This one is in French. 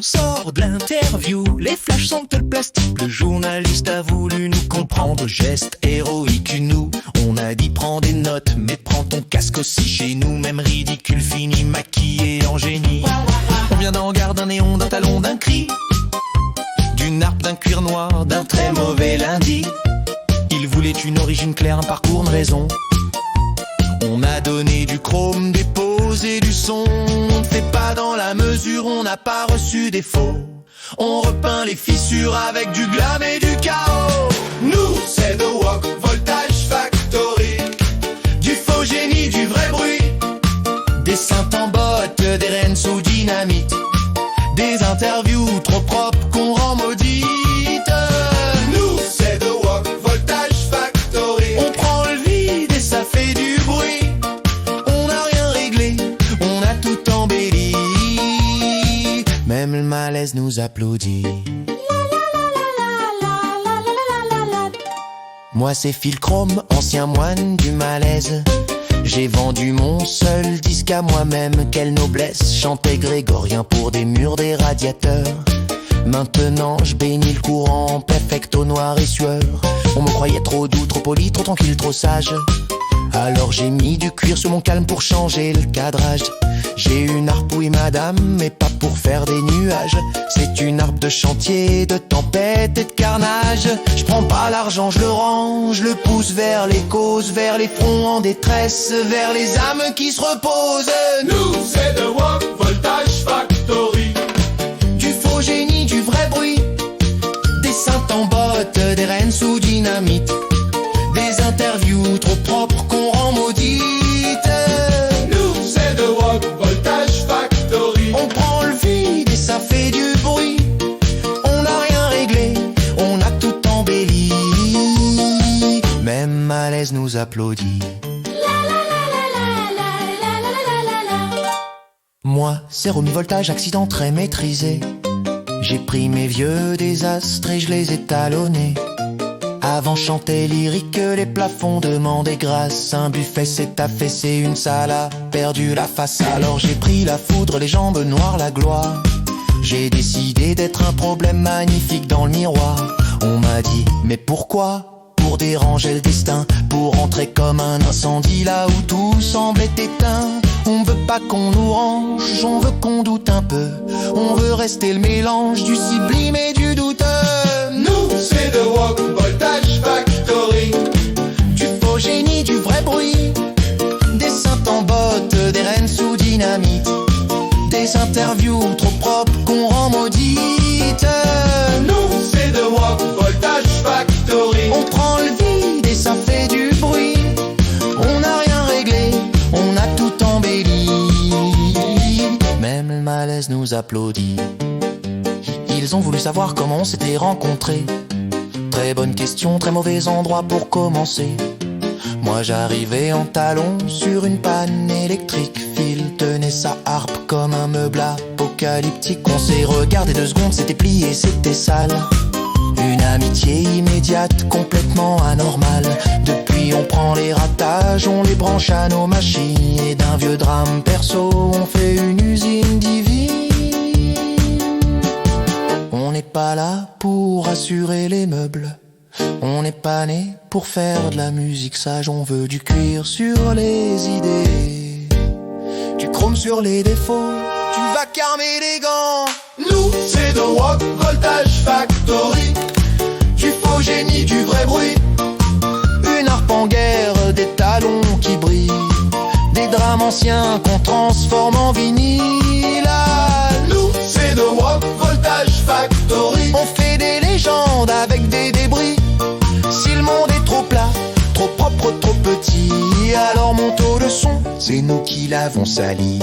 sort de l'interview, les flashs sont de plastique. Le journaliste a voulu nous comprendre, geste héroïque. Nous, on a dit prends des notes, mais prends ton casque aussi. Chez nous, même ridicule fini, maquillé en génie. On vient d'un regard, d'un néon, d'un talon, d'un cri, d'une harpe, d'un cuir noir, d'un très mauvais lundi. Il voulait une origine claire, un parcours, une raison. On a donné du chrome, des poses et du son. On ne fait pas dans la mesure, on n'a pas reçu des faux. On repeint les fissures avec du glam et du chaos. Nous, c'est The Walk, Voltage Factory. Du faux génie, du vrai bruit. Des synths en bottes, des rennes sous dynamite. Des interviews trop propres qu'on rend maudites. Nous, c'est The Walk, Voltage Factory. On prend le vide et ça fait du bruit. On n'a rien réglé, on a tout embelli. Même le malaise nous applaudit. Moi c'est Phil Chrome, ancien moine du malaise. J'ai vendu mon seul disque à moi-même. Quelle noblesse, chantait grégorien pour des murs, des radiateurs. Maintenant je bénis le courant, perfecto noir et sueur. On me croyait trop doux, trop poli, trop tranquille, trop sage. Alors j'ai mis du cuir sur mon calme pour changer le cadrage. J'ai une harpe, oui madame, mais pas pour faire des nuages. C'est une harpe de chantier, de tempête et de carnage. Je prends pas l'argent, je le range, je le pousse vers les causes, vers les fronts en détresse, vers les âmes qui se reposent. Nous, c'est The Walk, Voltage Factory. Du faux génie, du vrai bruit. Des synths en bottes, des rennes sous dynamite. Des interviews trop propres qu'on rend maudites. Nous, c'est The Walk, Voltage Factory. On prend le vide et ça fait du bruit. On n'a rien réglé, on a tout embelli. Même malaise nous applaudit. Moi, c'est Romy Voltage, accident très maîtrisé. J'ai pris mes vieux désastres et je les ai talonnés. Avant chantait lyrique, les plafonds demandaient grâce. Un buffet s'est affaissé, une salle a perdu la face. Alors j'ai pris la foudre, les jambes noires, la gloire. J'ai décidé d'être un problème magnifique dans le miroir. On m'a dit, mais pourquoi? Pour déranger le destin, pour entrer comme un incendie là où tout semblait éteint. On veut pas qu'on nous range, on veut qu'on doute un peu. On veut rester le mélange du sublime et du douteux. Nous, c'est The Walk, Voltage Factory. Du faux génie, du vrai bruit. Des synths en bottes, des rennes sous dynamite. Des interviews trop propres qu'on rend maudites. Nous, c'est The Walk, Voltage Factory. On prend le vide et ça fait du bruit. On n'a rien réglé, on a tout embelli. Même le malaise nous applaudit. Ils ont voulu savoir comment on s'était rencontrés. Très bonne question, très mauvais endroit pour commencer. Moi j'arrivais en talons sur une panne électrique. Phil tenait sa harpe comme un meuble apocalyptique. On s'est regardé 2 secondes, c'était plié, c'était sale. Une amitié immédiate, complètement anormale. Depuis on prend les ratages, on les branche à nos machines. Et d'un vieux drame perso, on fait une usine divine. On n'est pas là pour assurer les meubles. On n'est pas né pour faire de la musique sage. On veut du cuir sur les idées, du chrome sur les défauts, du vacarme élégant. Nous, c'est The Walk, Voltage Factory. Du faux génie, du vrai bruit. Une harpe en guerre, des talons qui brillent. Des drames anciens qu'on transforme en vinyle. Nous, c'est The Walk, Voltage Factory. On fait des légendes avec des débris. Si le monde est trop plat, trop propre, trop petit, alors monte le son, c'est nous qui l'avons sali.